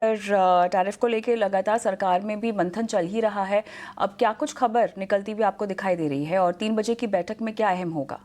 Tariff को लेकर लगातार सरकार में भी मंथन चल ही रहा है। अब क्या कुछ खबर निकलती हुई आपको दिखाई दे रही है और 3 बजे की बैठक में क्या अहम होगा?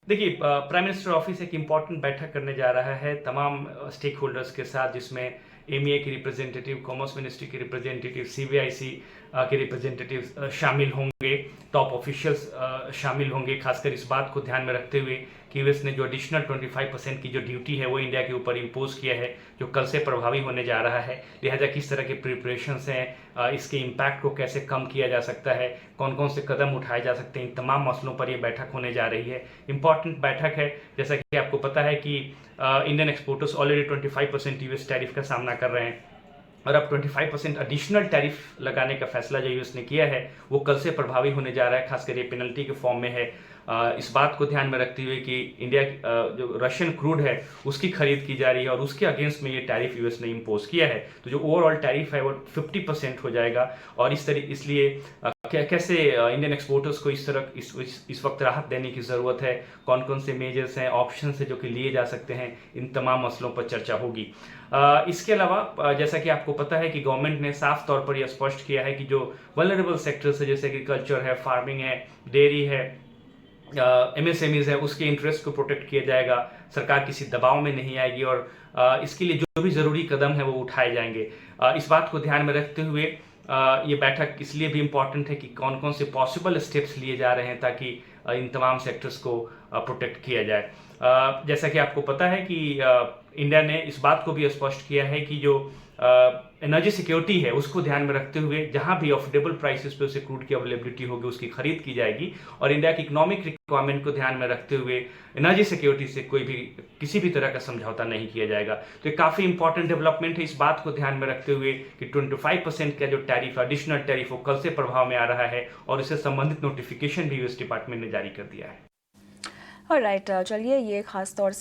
देखिए, प्राइम मिनिस्टर ऑफिस एक इम्पॉर्टेंट बैठक करने जा रहा है तमाम स्टेक होल्डर्स के साथ, जिसमें एमईए की रिप्रेजेंटेटिव, कॉमर्स मिनिस्ट्री के रिप्रेजेंटेटिव, सीबीआईसी के रिप्रेजेंटेटिव शामिल होंगे, टॉप ऑफिशियल्स शामिल होंगे। खासकर इस बात को ध्यान में रखते हुए कि यूएस ने जो एडिशनल 25% की जो ड्यूटी है वो इंडिया के ऊपर इम्पोज किया है, जो कल से प्रभावी होने जा रहा है। लिहाजा किस तरह के प्रिपरेशंस हैं, इसके इम्पैक्ट को कैसे कम किया जा सकता है, कौन कौन से कदम उठाए जा सकते हैं, इन तमाम मसलों पर ये बैठक होने जा रही है। इंपॉर्टेंट बैठक है। जैसा कि आपको पता है कि Indian exporters already 25% US tariff का सामना कर रहे हैं और अब 25% एडिशनल टैरिफ लगाने का फैसला जो यूएस ने किया है वो कल से प्रभावी होने जा रहा है। खासकर ये पेनल्टी के फॉर्म में है। इस बात को ध्यान में रखते हुए कि इंडिया जो रशियन क्रूड है उसकी खरीद की जा रही है और उसके अगेंस्ट में ये टैरिफ यूएस ने इम्पोज किया है, तो जो ओवरऑल टैरिफ है वो 50% हो जाएगा। और इसलिए कैसे इंडियन एक्सपोर्टर्स को इस तरह इस वक्त राहत देने की ज़रूरत है, कौन कौन से मेजर्स हैं, ऑप्शन है जो कि लिए जा सकते हैं, इन तमाम मसलों पर चर्चा होगी। इसके अलावा जैसा कि आपको पता है कि गवर्नमेंट ने साफ तौर पर यह स्पष्ट किया है कि जो वल्नरेबल सेक्टर्स है जैसे एग्रीकल्चर है, फार्मिंग है, डेयरी है, एमएसएमईज है, उसके इंटरेस्ट को प्रोटेक्ट किया जाएगा। सरकार किसी दबाव में नहीं आएगी और इसके लिए जो भी ज़रूरी कदम है वो उठाए जाएंगे। इस बात को ध्यान में रखते हुए ये बैठक इसलिए भी इम्पॉर्टेंट है कि कौन कौन से पॉसिबल स्टेप्स लिए जा रहे हैं ताकि इन तमाम सेक्टर्स को प्रोटेक्ट किया जाए। जैसा कि आपको पता है कि इंडिया ने इस बात को भी स्पष्ट किया है कि जो एनर्जी सिक्योरिटी है उसको ध्यान में रखते हुए जहां भी अफोर्डेबल प्राइसेस पे उसे क्रूड की अवेलेबिलिटी होगी उसकी खरीद की जाएगी और इंडिया की इकोनॉमिक रिक्वायरमेंट को ध्यान में रखते हुए एनर्जी सिक्योरिटी से कोई भी किसी भी तरह का समझौता नहीं किया जाएगा। तो ये काफ़ी इंपॉर्टेंट डेवलपमेंट है। इस बात को ध्यान में रखते हुए कि 25% का जो टैरिफ एडिशनल टैरिफ वो कल से प्रभाव में आ रहा है और इससे संबंधित नोटिफिकेशन भी यूएस डिपार्टमेंट ने जारी कर दिया है। ऑलराइट, चलिए ये खास तौर